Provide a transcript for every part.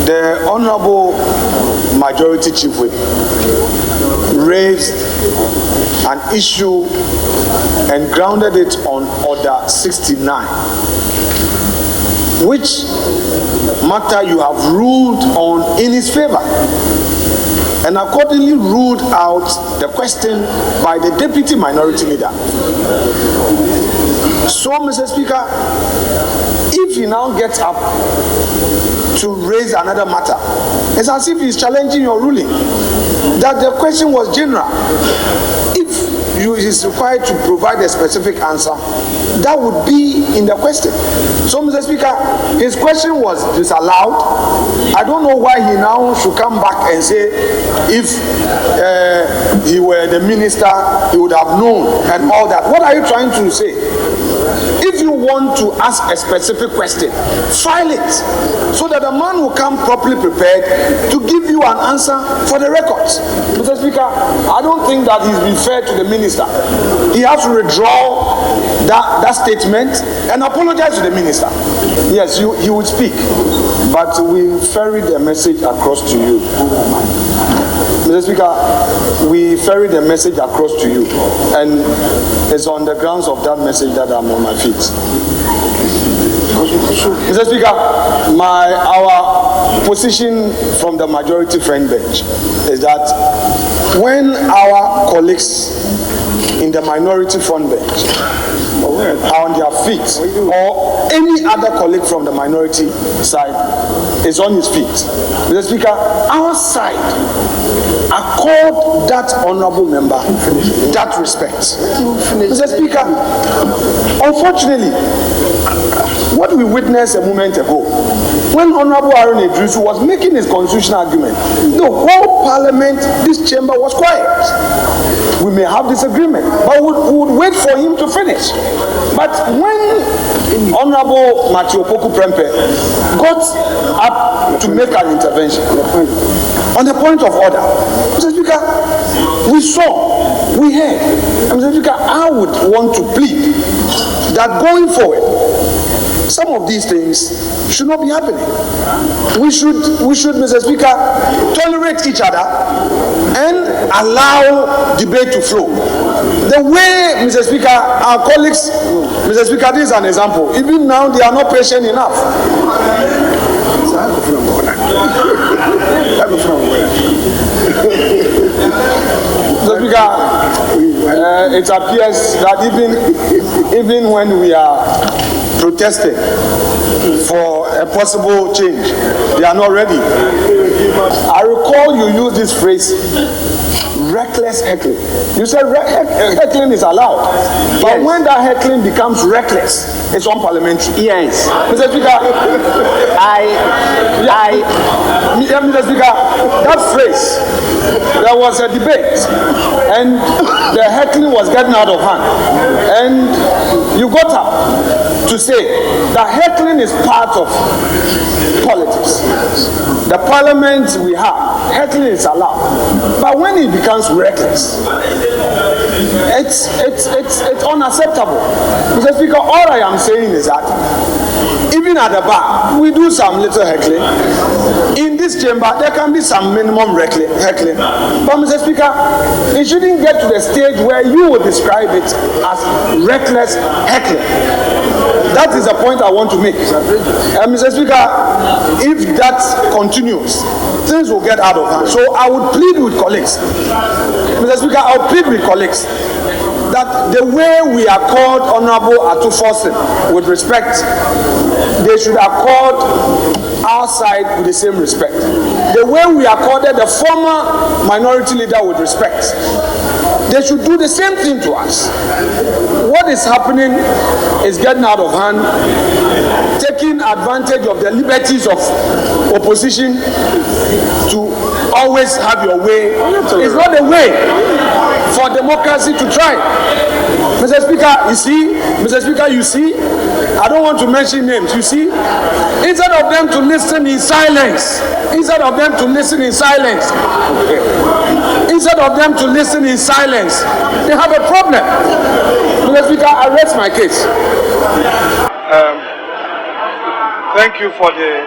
The Honorable Majority Chief Whip raised an issue and grounded it on Order 69, which matter you have ruled on in his favor, and accordingly ruled out the question by the Deputy Minority Leader. So, Mr. Speaker, if he now gets up to raise another matter, it's as if he's challenging your ruling, that the question was general. If he is required to provide a specific answer, that would be in the question. So, Mr. Speaker, his question was disallowed. I don't know why he now should come back and say if he were the minister, he would have known and all that. What are you trying to say? If you want to ask a specific question, file it so that the man will come properly prepared to give you an answer for the records. Mr. Speaker, I don't think that he's been fair to the minister. He has to withdraw that statement and apologize to the minister. Yes, he would speak, but we ferry the message across to you. Mr. Speaker, we ferry the message across to you, and it's on the grounds of that message that I'm on my feet. Mr. Speaker, our position from the majority friend bench is that when our colleagues in the minority front bench are on their feet, or any other colleague from the minority side is on his feet, Mr. Speaker, our side accord that honorable member that respect. Mr. Speaker, unfortunately, what we witnessed a moment ago, when Honorable Aaron Idrisu was making his constitutional argument, the whole parliament, this chamber was quiet. We may have disagreement, but we would wait for him to finish. But when Honorable Matthew Opoku Prempeh got up to make an intervention on the point of order, Mr. Speaker, we saw, we heard, and Mr. Speaker, I would want to plead that going forward, some of these things should not be happening. We should, Mr. Speaker, tolerate each other and allow debate to flow. The way, Mr. Speaker, our colleagues, Mr. Speaker, this is an example. Even now, they are not patient enough. Mr. Speaker, it appears that even when we are protesting for a possible change, they are not ready. I recall you used this phrase, reckless heckling. You said heckling is allowed, but when that heckling becomes reckless, it's unparliamentary. Yes. Mr. Speaker, Mr. Speaker, that phrase, there was a debate, and the heckling was getting out of hand, and you got up to say that heckling is part of politics. The parliament we have, heckling is allowed, but when it becomes reckless, it's unacceptable. Mr. Speaker, all I am saying is that even at the bar, we do some little heckling. In this chamber, there can be some minimum heckling. But Mr. Speaker, it shouldn't get to the stage where you would describe it as reckless heckling. That is the point I want to make. Mr. Speaker, if that continues, things will get out of hand. So I would plead with colleagues. Mr. Speaker, I would plead with colleagues that the way we accord Honorable Atufosin with respect, they should accord our side with the same respect. The way we accorded the former minority leader with respect, they should do the same thing to us. What is happening is getting out of hand, taking advantage of the liberties of opposition to always have your way. It's not the way for democracy to try. Mr. Speaker, you see, I don't want to mention names, you see, instead of them to listen in silence, they have a problem. Mr. Speaker, I rest my case. Thank you for the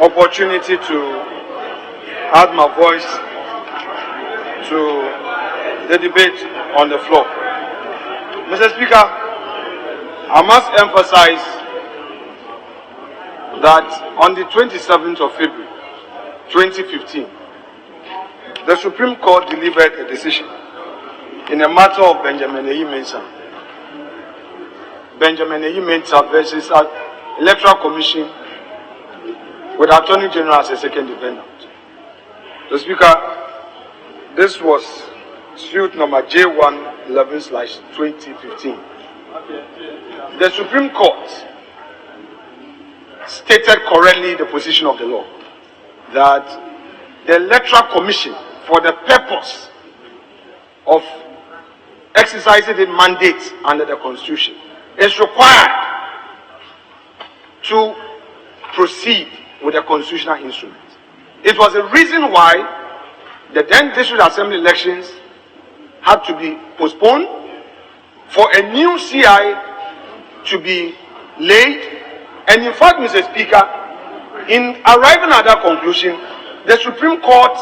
opportunity to add my voice to the debate on the floor. Mr. Speaker, I must emphasize that on the 27th of February 2015, the Supreme Court delivered a decision in a matter of Benjamin Mensah versus Electoral Commission with Attorney General as a second defendant. The Speaker, this was suit number J111/2015. The Supreme Court stated correctly the position of the law that the Electoral Commission, for the purpose of exercising its mandate under the Constitution, is required to proceed with a constitutional instrument. It was a reason why the then District Assembly elections had to be postponed, for a new CI to be laid, and in fact, Mr. Speaker, in arriving at that conclusion, the Supreme Court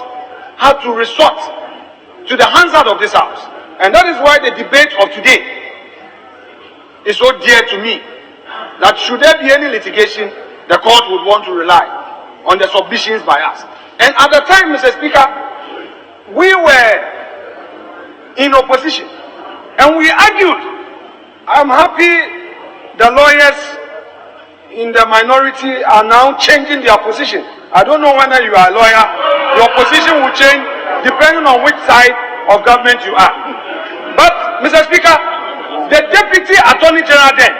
had to resort to the Hansard of this House. And that is why the debate of today is so dear to me, that should there be any litigation, the court would want to rely on the submissions by us. And at the time, Mr. Speaker, we were in opposition and we argued. I'm happy the lawyers in the minority are now changing their position. I don't know whether you are a lawyer, your position will change depending on which side of government you are. But, Mr. Speaker, the Deputy Attorney General then,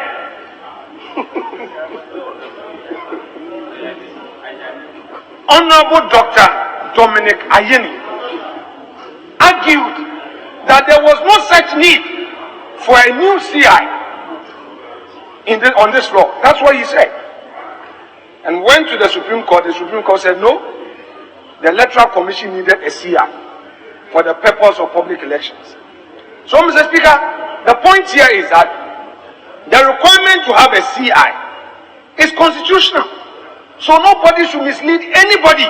Honorable Dr. Dominic Ayeni, argued that there was no such need for a new CI on this law. That's what he said. And went to the Supreme Court. The Supreme Court said no, the Electoral Commission needed a CI for the purpose of public elections. So, Mr. Speaker, the point here is that the requirement to have a CI is constitutional. So nobody should mislead anybody.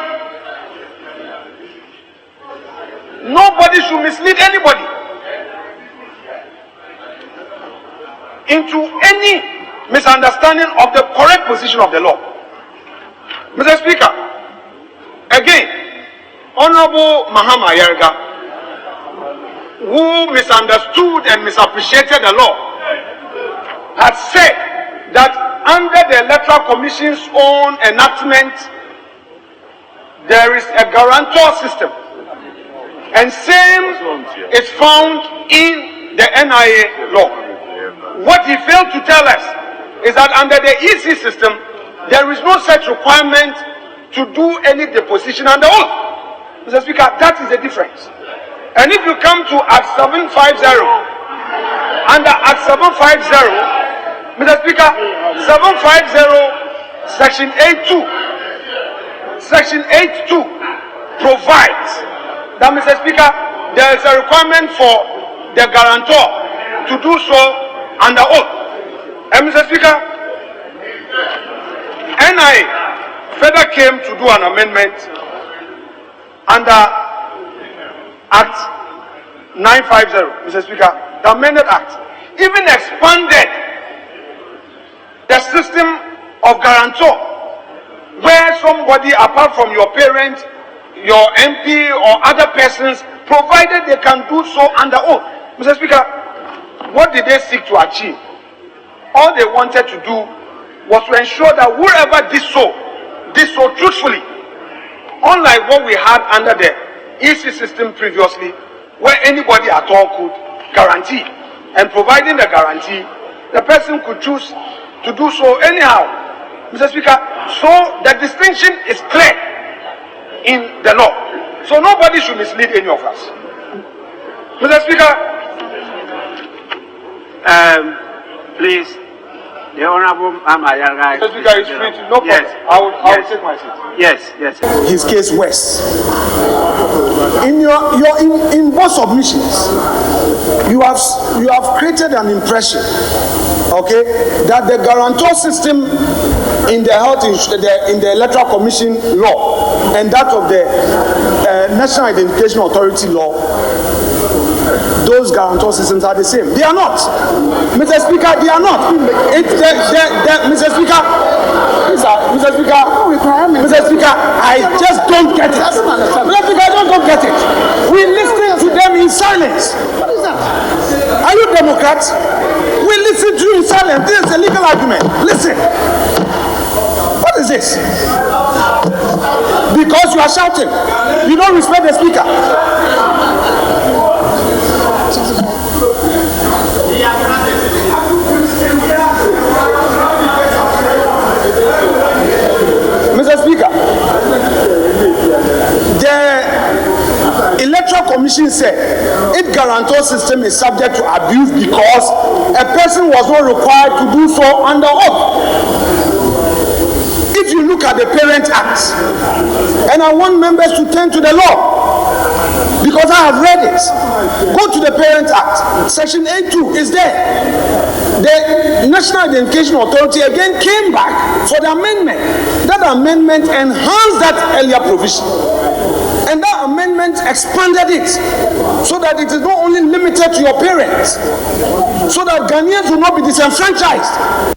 Nobody should mislead anybody into any misunderstanding of the correct position of the law. Mr. Speaker, again, Honorable Mahama Yerga, who misunderstood and misappreciated the law, had said that under the Electoral Commission's own enactment, there is a guarantor system, and same is found in the NIA law. What he failed to tell us is that under the EC system, there is no such requirement to do any deposition under oath. Mr. Speaker, that is the difference. And if you come to Act 750, under Act 750, Mr. Speaker, 750, Section 8.2, Section 8.2 provides that, Mr. Speaker, there is a requirement for the guarantor to do so under oath. And Mr. Speaker, NIA further came to do an amendment under Act 950, Mr. Speaker. The amended Act even expanded the system of guarantor, where somebody apart from your parent, your MP or other persons, provided they can do so under oath. Mr. Speaker, what did they seek to achieve? All they wanted to do was to ensure that whoever did so truthfully, unlike what we had under the EC system previously, where anybody at all could guarantee, and providing the guarantee, the person could choose to do so anyhow. Mr. Speaker, so the distinction is clear in the law. So nobody should mislead any of us. Mr. Speaker, please, the Honorable Amayaga. Mr. Speaker is free to, no problem. Yes. I will take my seat. Yes, yes. His case worse. In both submissions, you have created an impression, okay, that the guarantor system in the in the Electoral Commission law and that of the National Identification Authority law, those guarantor systems are the same. They are not. Mr. Speaker, they are not. Mr. Speaker, I just don't get it. Mr. Speaker, I just don't get it. We listen to them in silence. What is that? Are you Democrats? We listen to you in silence. This is a legal argument. Listen. What is this? Because you are shouting. You don't respect the speaker. Mr. Speaker, the Electoral Commission said its guarantor system is subject to abuse because a person was not required to do so under oath. If you look at the Parent Act, and I want members to turn to the law, because I have read it. Go to the Parent Act, Section 8.2 is there. The National Identification Authority again came back for the amendment. That amendment enhanced that earlier provision. And that amendment expanded it so that it is not only limited to your parents, so that Ghanaians will not be disenfranchised.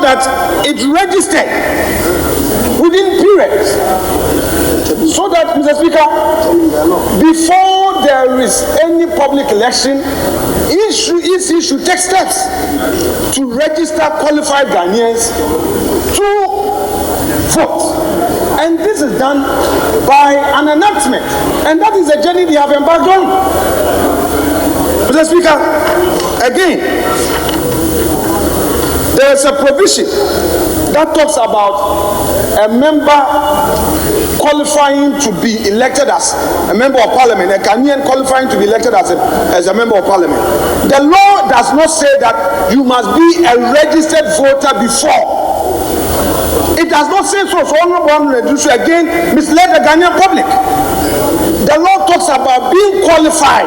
That it registered within periods, so that, Mr. Speaker, before there is any public election, EC should take steps to register qualified Ghanaians to vote. And this is done by an announcement, and that is the journey they have embarked on. Mr. Speaker, again, there is a provision that talks about a member qualifying to be elected as a member of parliament, a Ghanaian qualifying to be elected as a member of parliament. The law does not say that you must be a registered voter before. It does not say so. So Honorable Reduce again misled the Ghanaian public. The law talks about being qualified.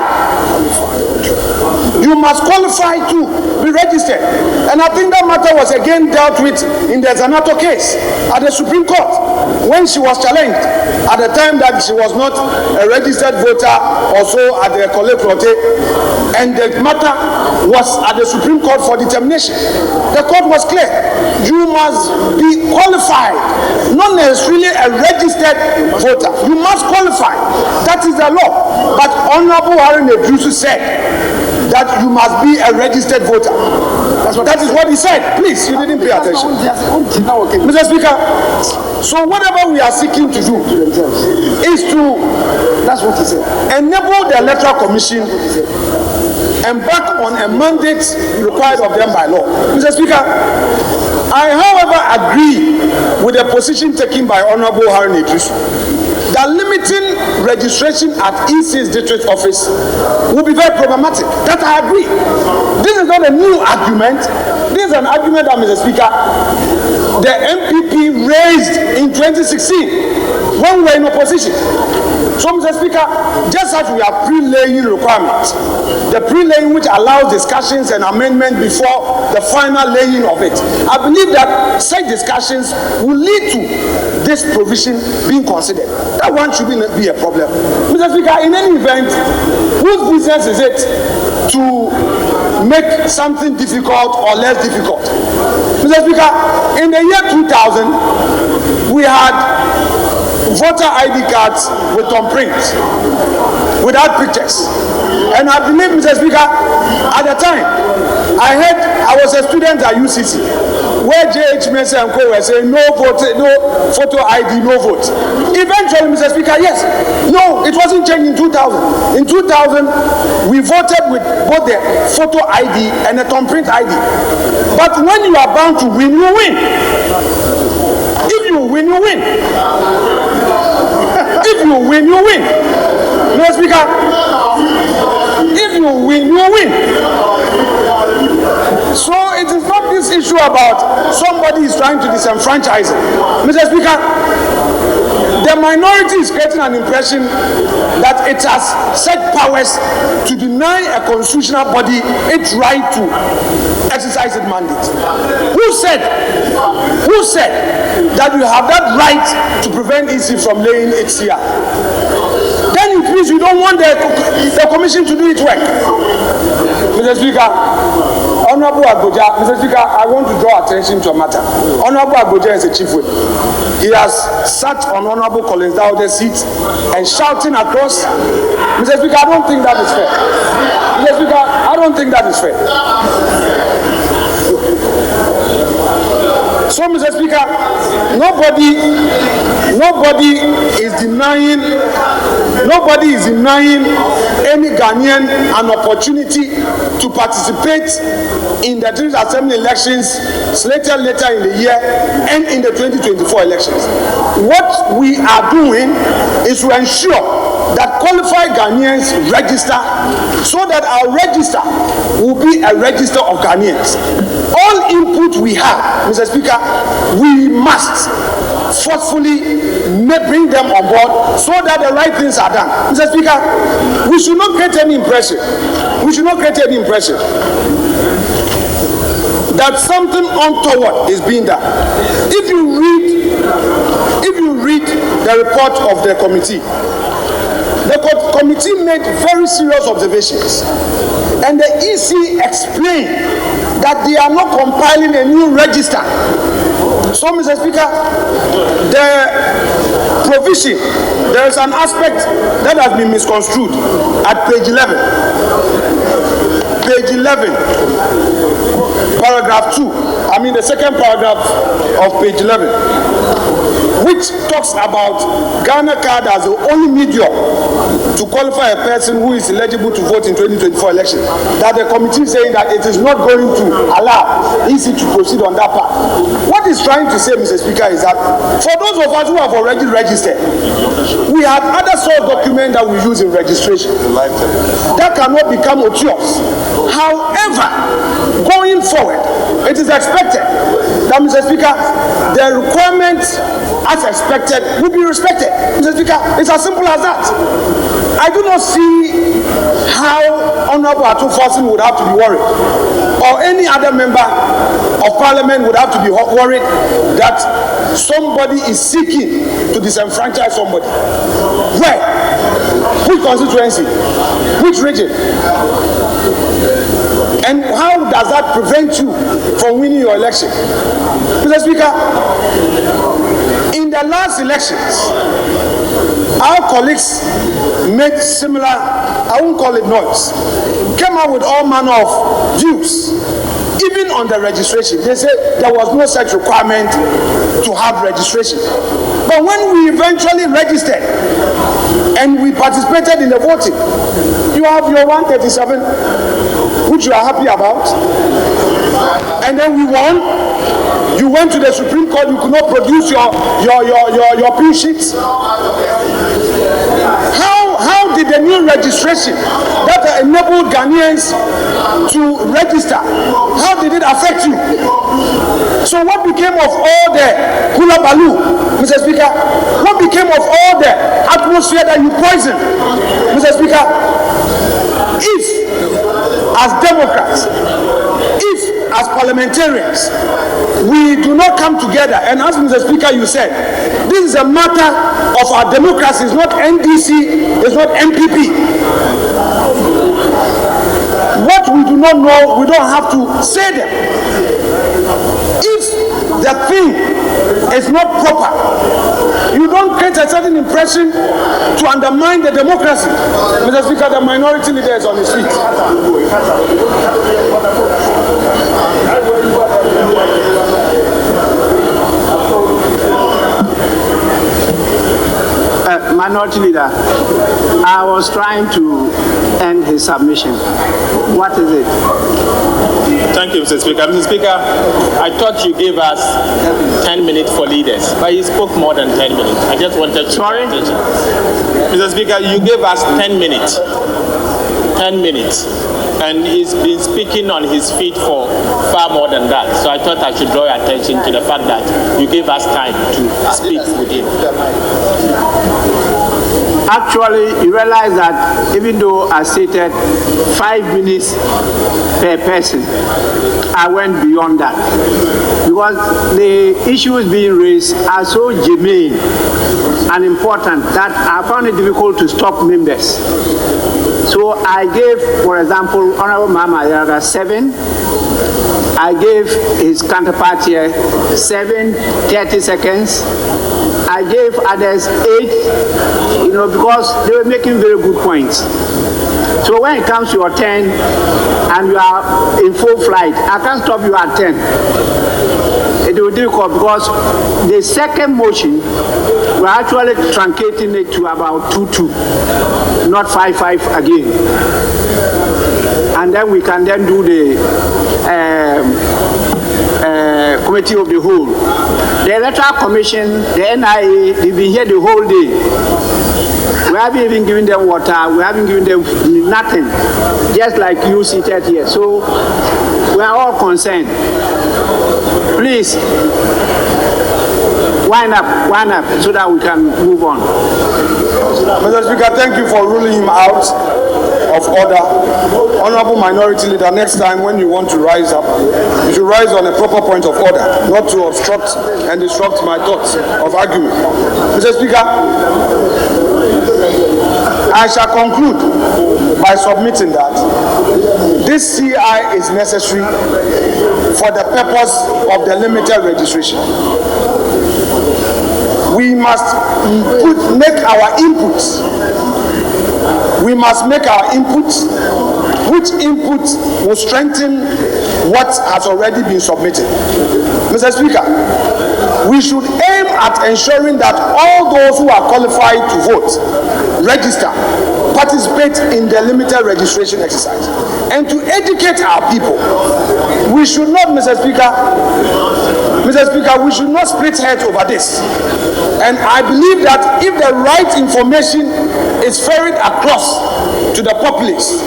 You must qualify to be registered. And I think that matter was again dealt with in the Zanato case at the Supreme Court when she was challenged at the time that she was not a registered voter also at the Collectorate, and the matter was at the Supreme Court for determination. The court was clear. You must be qualified, not necessarily a registered voter. You must qualify. That is the law. But Honorable Warren Edrusu said that you must be a registered voter. That is what he said. Please, you didn't pay attention. Mr. Speaker, so whatever we are seeking to do is to, that's what he said, enable the Electoral Commission embark on a mandate required of them by law. Mr. Speaker, I, however, agree with the position taken by Honorable Harry Idrisu that limiting registration at EC's district office will be very problematic. That I agree. This is not a new argument. This is an argument that, Mr. Speaker, the MPP raised in 2016 when we were in opposition. So, Mr. Speaker, just as we have pre-laying requirements, the pre-laying which allows discussions and amendment before the final laying of it, I believe that such discussions will lead to this provision being considered. That one shouldn't be a problem. Mr. Speaker, in any event, whose business is it to make something difficult or less difficult? Mr. Speaker, in the year 2000, we had voter ID cards with thumbprints, without pictures. And I believe, Mr. Speaker, at the time, I was a student at UCC, where J.H. Mensah and Co. were saying no vote, no photo ID, no vote. Eventually, Mr. Speaker, yes, no, it wasn't changed in 2000. In 2000, we voted with both the photo ID and the thumbprint ID. But when you are bound to win, you win. If you win, you win. If you win, you win. Mr. Speaker, if you win, you win. So it is not this issue about somebody is trying to disenfranchise it. Mr. Speaker, the minority is creating an impression that it has such powers to deny a constitutional body its right to exercise its mandate. Who said that you have that right to prevent EC from laying its here? Then it means you don't want the commission to do its work. Mr. Speaker, Honorable Agboja, Mr. Speaker, I want to draw attention to a matter. Honorable Agboja is a chief whip. He has sat on Honorable Collins Daude's seat and shouting across. Mr. Speaker, I don't think that is fair. Mr. Speaker, I don't think that is fair. So, Mr. Speaker, nobody is denying any Ghanaian an opportunity to participate in the General Assembly elections slated later in the year and in the 2024 elections. What we are doing is to ensure that qualified Ghanaians register so that our register will be a register of Ghanaians. All input we have, Mr. Speaker, we must forcefully bring them on board so that the right things are done. Mr. Speaker, we should not create any impression. We should not create any impression that something untoward is being done. If you read the report of the committee, the committee made very serious observations, and the EC explained that they are not compiling a new register. So, Mr. Speaker, the provision, there is an aspect that has been misconstrued at page 11. Page 11, paragraph 2. I mean the second paragraph of page 11, which talks about Ghana card as the only medium to qualify a person who is eligible to vote in 2024 election. That the committee is saying that it is not going to allow EC to proceed on that part. What it's trying to say, Mr. Speaker, is that for those of us who have already registered, we have other source documents that we use in registration that cannot become odious. However, going forward, it is expected that, Mr. Speaker, the requirements as expected will be respected. Mr. Speaker, it's as simple as that. I do not see how Honorable Atu-Forson would have to be worried, or any other member of Parliament would have to be worried that somebody is seeking to disenfranchise somebody. Where? Which constituency? Which region? And how does that prevent you from winning your election? Mr. Speaker, in the last elections, our colleagues made similar, I won't call it noise, came out with all manner of views. Even on the registration, they said there was no such requirement to have registration. But when we eventually registered and we participated in the voting, you have your 137 which you are happy about, and then we won. You went to the Supreme Court, you could not produce your pin sheets. How did the new registration that enabled Ghanaians to register, how did it affect you? So what became of all the hula baloo, Mr. Speaker? What became of all the atmosphere that you poisoned, Mr. Speaker? If, as Democrats, if, as parliamentarians, we do not come together, and as Mr. Speaker you said, this is a matter of our democracy, it's not NDC, it's not MPP. What we do not know, we don't have to say them. If the thing is not proper, you don't create a certain impression to undermine the democracy. Mr. Speaker, the minority leader is on his feet. Minority Leader, I was trying to end his submission. What is it? Thank you, Mr. Speaker. Mr. Speaker, I thought you gave us 10 minutes for leaders, but you spoke more than 10 minutes. I just wanted to... Sorry? Mr. Speaker, you gave us 10 minutes. 10 minutes. And he's been speaking on his feet for far more than that. So I thought I should draw your attention to the fact that you gave us time to speak with him. Actually, you realize that even though I stated 5 minutes per person, I went beyond that. Because the issues being raised are so germane and important that I found it difficult to stop members. So I gave, for example, Honorable Mama Yaraga 7. I gave his counterpart here 7, 30 seconds. I gave others 8, because they were making very good points. So when it comes to your 10 and you are in full flight, I can't stop you at 10. It will be difficult because the second motion, we're actually truncating it to about 2-2, not 5-5 again. And then we can then do the committee of the whole. The Electoral Commission, the NIA, they've been here the whole day. We haven't even given them water, we haven't given them nothing, just like you seated here. So we are all concerned. Please, wind up, so that we can move on. Mr. Speaker, thank you for ruling him out of order. Honorable Minority Leader, next time when you want to rise up, you should rise on a proper point of order, not to obstruct and disrupt my thoughts of argument. Mr. Speaker, I shall conclude by submitting that this CI is necessary for the purpose of the limited registration. We must make our inputs. We must make our inputs, which inputs will strengthen what has already been submitted. Mr. Speaker, we should aim at ensuring that all those who are qualified to vote register, participate in the limited registration exercise, and to educate our people. We should not, Mr. Speaker, we should not split heads over this. And I believe that if the right information is ferried across to the populace,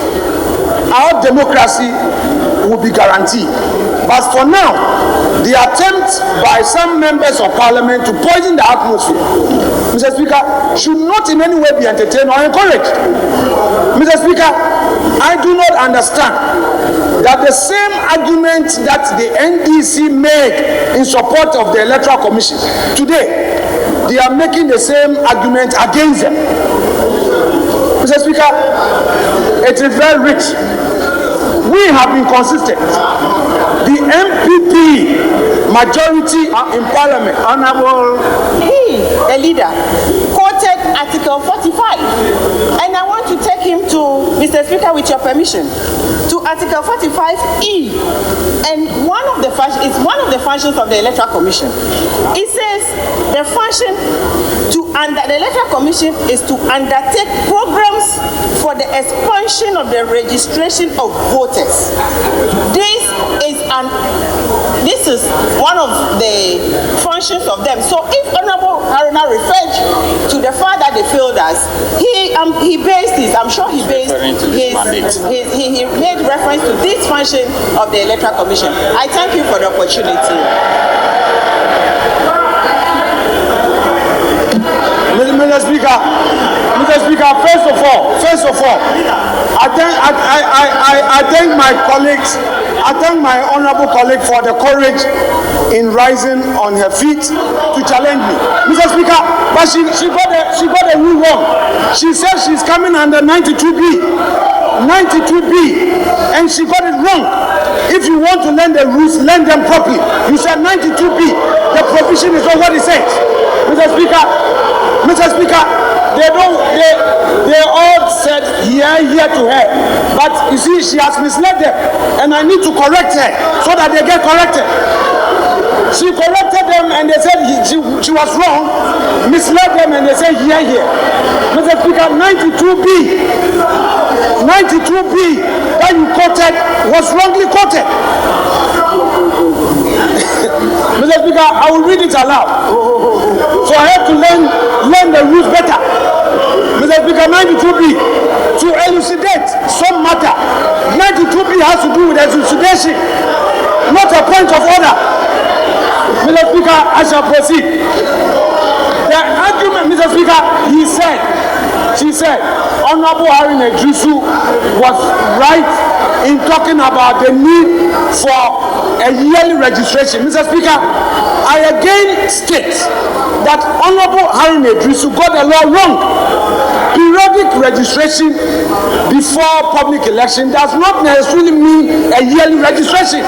our democracy will be guaranteed. But for now, the attempt by some members of parliament to poison the atmosphere, Mr. Speaker, should not in any way be entertained or encouraged. Mr. Speaker, I do not understand that the same argument that the NDC made in support of the Electoral Commission, today, they are making the same argument against them. Mr. Speaker, it is very rich. We have been consistent. The MPP majority in Parliament, Honorable, the leader, quoted Article 45, and I want to take him to, Mr. Speaker, with your permission, to Article 45E, and it's one of the functions of the Electoral Commission. It says the function to the Electoral Commission is to undertake programs for the expansion of the registration of voters. This is one of the functions of them. So if Honorable Haruna referred to the fact that they failed us, he based this. I'm sure he based he made reference to this function of the Electoral Commission. I thank you for the opportunity. Mr. Speaker, first of all, I thank my colleagues. I thank my honorable colleague for the courage in rising on her feet to challenge me, Mr. Speaker. But she got the rule wrong. She said she's coming under 92B, and she got it wrong. If you want to learn the rules, learn them properly. You said 92B. The provision is not what it says, Mr. Speaker. They all said here to her, but you see, she has misled them, and I need to correct her so that they get corrected. She corrected them, and they said she was wrong, misled them, and they said here. Mr. Speaker, 92B that you quoted was wrongly quoted. Mr. Speaker, I will read it aloud. So I have to learn the rules better. Mr. Speaker, 92B, to elucidate some matter, 92B has to do with elucidation, not a point of order. Mr. Speaker, I shall proceed. The argument, Mr. Speaker, she said, Honorable Afenyo-Markin was right in talking about the need for a yearly registration. Mr. Speaker, I again state that Honorable Afenyo-Markin got the law wrong. Periodic registration before public election does not necessarily mean a yearly registration.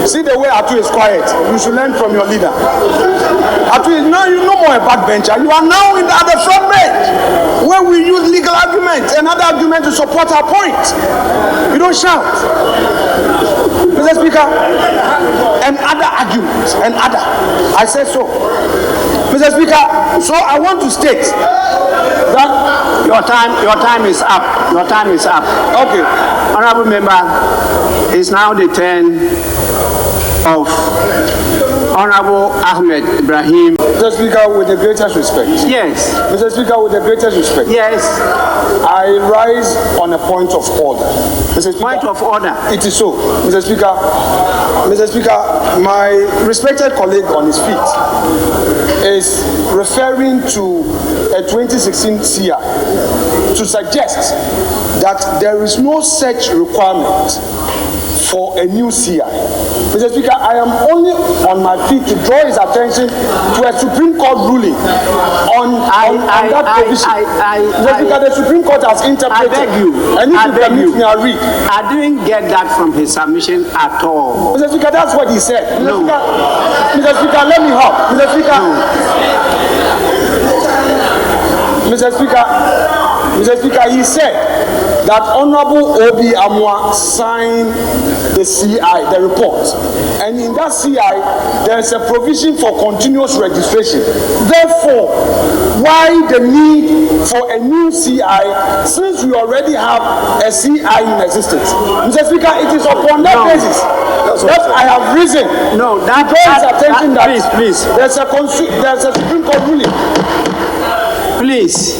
See the way Atu is quiet. You should learn from your leader. Atu is now you no more a backbencher. You are now in the front bench, where we use legal arguments and other arguments to support our point. You don't shout, Mr. Speaker. And other arguments and other. I said so, Mr. Speaker. So I want to state that Your time is up. Your time is up. Okay. Honorable member, it's now the turn of Honorable Ahmed Ibrahim. Mr. Speaker, with the greatest respect. Yes. Mr. Speaker, with the greatest respect. Yes. I rise on a point of order. Mr. Speaker, Point of order. it is so, Mr. Speaker. Mr. Speaker, my respected colleague on his feet is referring to a 2016 CI to suggest that there is no such requirement for a new CI. Mr. Speaker, I am only on my feet to draw his attention to a Supreme Court ruling on that provision. Mr. Speaker, the Supreme Court has interpreted. I beg you. And if you permit me, I'll read. I didn't get that from his submission at all. Mr. Speaker, that's what he said. No. Mr. Speaker, let me help. Mr. Speaker. Mr. Speaker, he said that Honorable Obi Amwa signed the CI, the report. And in that CI, there is a provision for continuous registration. Therefore, why the need for a new CI since we already have a CI in existence? Mr. Speaker, it is upon that basis that I have risen. No, that attention that please. There's a Supreme Court ruling. Please.